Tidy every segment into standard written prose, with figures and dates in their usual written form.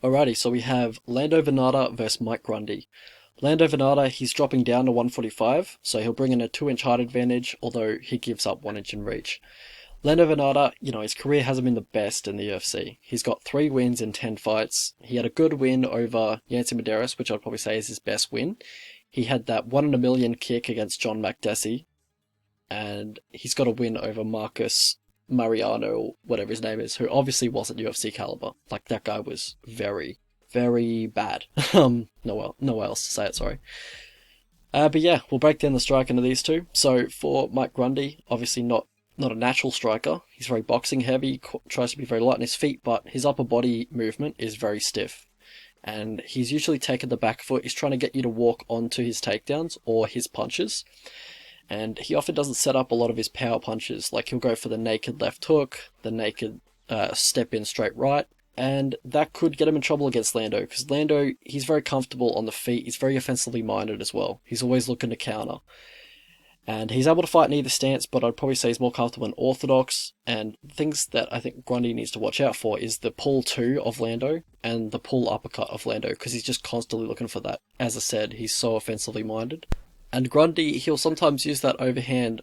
Alrighty, so we have Lando Vannata versus Mike Grundy. Lando Vannata, he's dropping down to 145, so he'll bring in a 2-inch height advantage, although he gives up 1 inch in reach. Lando Vannata, his career hasn't been the best in the UFC. He's got 3 wins in 10 fights. He had a good win over Yancy Medeiros, which I'd probably say is his best win. He had that 1 in a million kick against John Makdessi, and he's got a win over Marcus Mariano, whatever his name is, who obviously wasn't UFC caliber. Like, that guy was very, very bad. No way else to say it, sorry. But yeah, we'll break down the strike into these two. So for Mike Grundy, obviously not a natural striker. He's very boxing heavy, tries to be very light on his feet, but his upper body movement is very stiff. And he's usually taken the back foot. He's trying to get you to walk onto his takedowns or his punches. And he often doesn't set up a lot of his power punches. Like, he'll go for the naked left hook, the naked step in straight right, and that could get him in trouble against Lando, because Lando, he's very comfortable on the feet, he's very offensively minded as well. He's always looking to counter. And he's able to fight in either stance, but I'd probably say he's more comfortable in orthodox, and things that I think Grundy needs to watch out for is the pull 2 of Lando and the pull uppercut of Lando, because he's just constantly looking for that. As I said, he's so offensively minded. And Grundy, he'll sometimes use that overhand,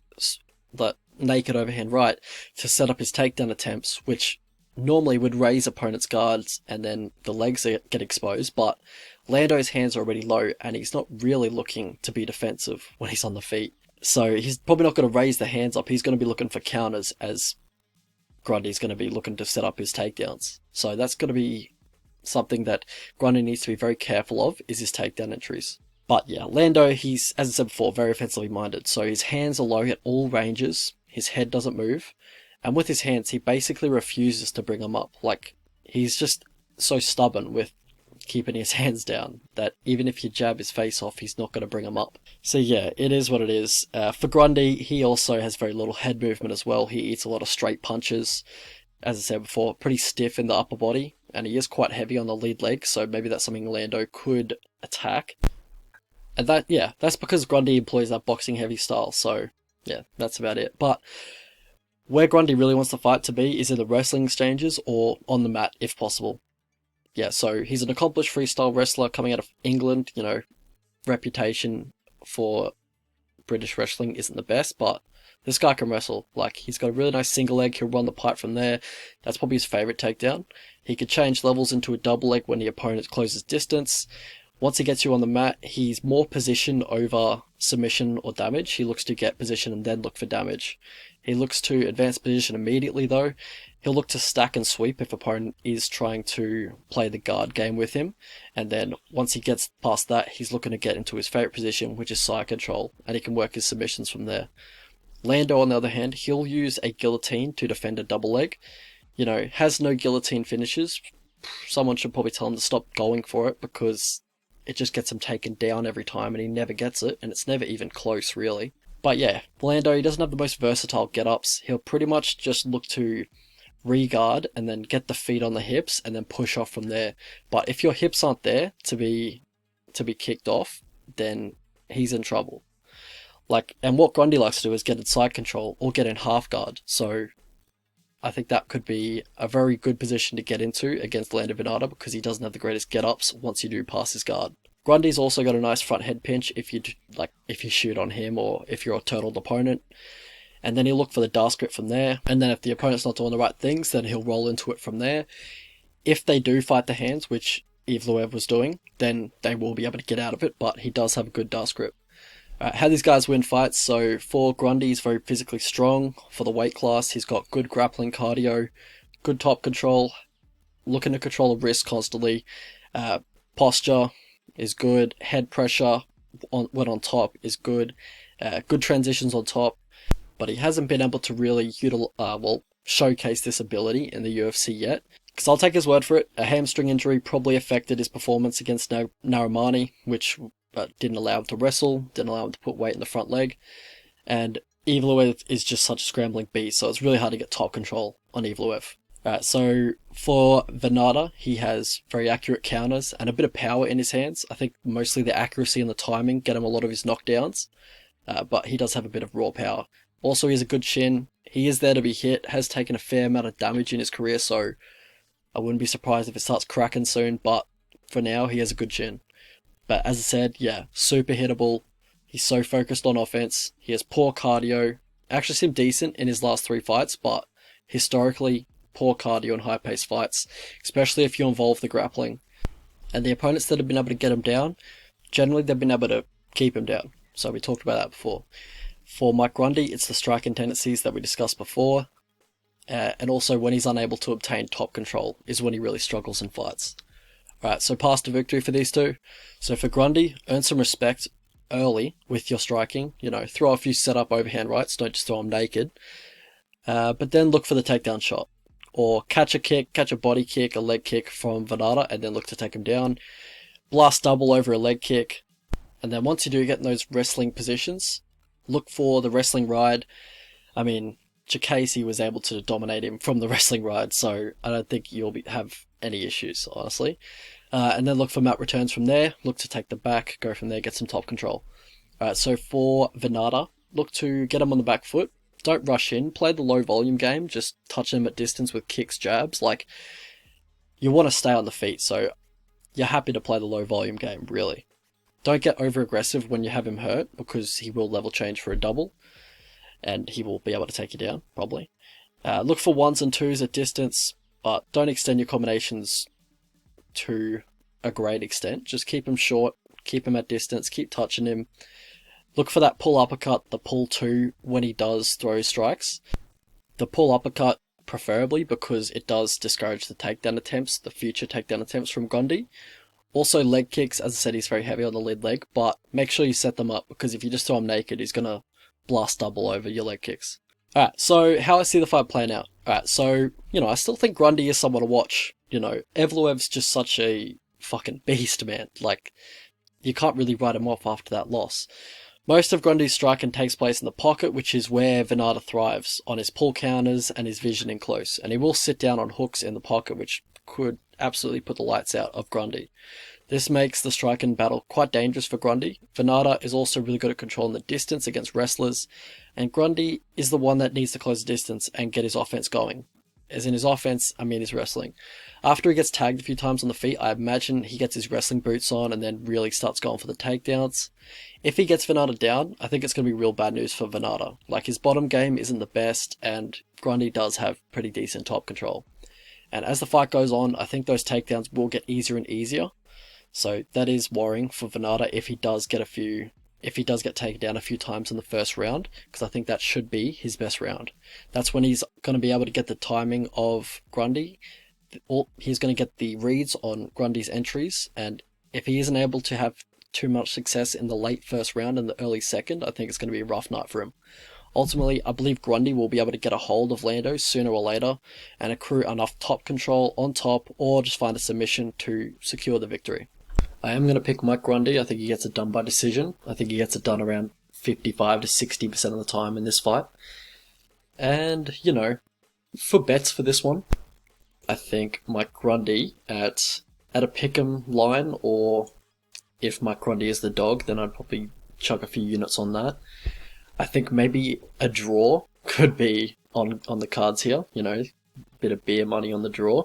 that naked overhand right, to set up his takedown attempts, which normally would raise opponents' guards and then the legs get exposed, but Lando's hands are already low and he's not really looking to be defensive when he's on the feet. So he's probably not going to raise the hands up, he's going to be looking for counters, as Grundy's going to be looking to set up his takedowns. So that's going to be something that Grundy needs to be very careful of, is his takedown entries. But yeah, Lando, he's, as I said before, very offensively minded. So his hands are low at all ranges, his head doesn't move, and with his hands, he basically refuses to bring them up. Like, he's just so stubborn with keeping his hands down that even if you jab his face off, he's not going to bring them up. So yeah, it is what it is. For Grundy, he also has very little head movement as well. He eats a lot of straight punches. As I said before, pretty stiff in the upper body, and he is quite heavy on the lead leg, so maybe that's something Lando could attack. And that's because Grundy employs that boxing heavy style, so yeah, that's about it. But where Grundy really wants the fight to be is in the wrestling exchanges or on the mat if possible. Yeah, so he's an accomplished freestyle wrestler coming out of England, reputation for British wrestling isn't the best, but this guy can wrestle. Like, he's got a really nice single leg, he'll run the pipe from there. That's probably his favourite takedown. He could change levels into a double leg when the opponent closes distance. Once he gets you on the mat, he's more position over submission or damage. He looks to get position and then look for damage. He looks to advance position immediately though. He'll look to stack and sweep if opponent is trying to play the guard game with him. And then once he gets past that, he's looking to get into his favourite position, which is side control, and he can work his submissions from there. Lando, on the other hand, he'll use a guillotine to defend a double leg. Has no guillotine finishes. Someone should probably tell him to stop going for it, because it just gets him taken down every time and he never gets it, and it's never even close, really. But yeah, Lando, he doesn't have the most versatile get-ups. He'll pretty much just look to re-guard and then get the feet on the hips and then push off from there. But if your hips aren't there to be kicked off, then he's in trouble. And what Grundy likes to do is get in side control or get in half guard. So I think that could be a very good position to get into against Lando Vannata, because he doesn't have the greatest get-ups once you do pass his guard. Grundy's also got a nice front head pinch if you shoot on him or if you're a turtled opponent. And then he'll look for the Darce grip from there. And then if the opponent's not doing the right things, then he'll roll into it from there. If they do fight the hands, which Yves Loev was doing, then they will be able to get out of it, but he does have a good Darce grip. How these guys win fights, so for Grundy, he's very physically strong. For the weight class, he's got good grappling cardio, good top control, looking to control the wrist constantly. Posture is good, head pressure when on top is good, good transitions on top, but he hasn't been able to really showcase this ability in the UFC yet. Because I'll take his word for it, a hamstring injury probably affected his performance against Narimani, which didn't allow him to wrestle, didn't allow him to put weight in the front leg, and Yves Loev is just such a scrambling beast, so it's really hard to get top control on Yves Loev. So for Vannata, he has very accurate counters and a bit of power in his hands. I think mostly the accuracy and the timing get him a lot of his knockdowns, but he does have a bit of raw power. Also, he has a good chin, he is there to be hit, has taken a fair amount of damage in his career, so I wouldn't be surprised if it starts cracking soon, but for now, he has a good chin. But as I said, yeah, super hittable. He's so focused on offense. He has poor cardio. Actually seemed decent in his last 3 fights, but historically, poor cardio and high-paced fights, especially if you involve the grappling. And the opponents that have been able to get him down, generally they've been able to keep him down. So we talked about that before. For Mike Grundy, it's the striking tendencies that we discussed before. And also when he's unable to obtain top control is when he really struggles in fights. Alright, so path to victory for these two. So for Grundy, earn some respect early with your striking. Throw a few set-up overhand rights, don't just throw him naked. But then look for the takedown shot. Or catch a kick, catch a body kick, a leg kick from Vannata, and then look to take him down. Blast double over a leg kick. And then once you do get in those wrestling positions, look for the wrestling ride. I mean, Chikasi was able to dominate him from the wrestling ride, so I don't think you'll have any issues, honestly. And then look for mat returns from there. Look to take the back, go from there, get some top control. Alright, so for Vannata, look to get him on the back foot. Don't rush in. Play the low volume game. Just touch him at distance with kicks, jabs. You want to stay on the feet, so you're happy to play the low volume game, really. Don't get over aggressive when you have him hurt, because he will level change for a double. And he will be able to take you down, probably. Look for 1s and 2s at distance, but don't extend your combinations to a great extent. Just keep him short, keep him at distance, keep touching him. Look for that pull uppercut, the pull 2 when he does throw strikes. The pull uppercut preferably because it does discourage the takedown attempts, the future takedown attempts from Grundy. Also leg kicks, as I said, he's very heavy on the lead leg, but make sure you set them up because if you just throw him naked, he's going to blast double over your leg kicks. Alright, so how I see the fight playing out. Alright, so, I still think Grundy is someone to watch. Evloev's just such a fucking beast, man. You can't really write him off after that loss. Most of Grundy's striking takes place in the pocket, which is where Vannata thrives, on his pull counters and his vision in close. And he will sit down on hooks in the pocket, which could absolutely put the lights out of Grundy. This makes the striking battle quite dangerous for Grundy. Vannata is also really good at controlling the distance against wrestlers, and Grundy is the one that needs to close the distance and get his offense going. As in his offense, I mean his wrestling. After he gets tagged a few times on the feet, I imagine he gets his wrestling boots on and then really starts going for the takedowns. If he gets Vannata down, I think it's going to be real bad news for Vannata. His bottom game isn't the best, and Grundy does have pretty decent top control. And as the fight goes on, I think those takedowns will get easier and easier. So that is worrying for Vannata if he does get taken down a few times in the first round, because I think that should be his best round. That's when he's going to be able to get the timing of Grundy. He's going to get the reads on Grundy's entries, and if he isn't able to have too much success in the late first round and the early second, I think it's going to be a rough night for him. Ultimately, I believe Grundy will be able to get a hold of Lando sooner or later and accrue enough top control on top, or just find a submission to secure the victory. I am going to pick Mike Grundy. I think he gets it done by decision. I think he gets it done around 55 to 60% of the time in this fight. And, for bets for this one, I think Mike Grundy at a pick'em line, or if Mike Grundy is the dog, then I'd probably chuck a few units on that. I think maybe a draw could be on the cards here, bit of beer money on the draw.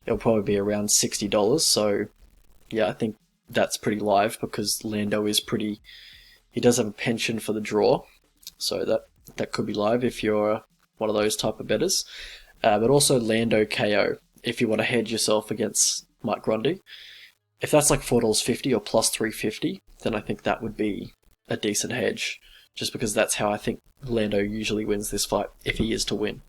It'll probably be around $60, so yeah, I think that's pretty live because Lando is he does have a penchant for the draw, so that could be live if you're one of those type of bettors. But also Lando KO if you want to hedge yourself against Mike Grundy. If that's like $4.50 or plus 350, then I think that would be a decent hedge, just because that's how I think Lando usually wins this fight if he is to win.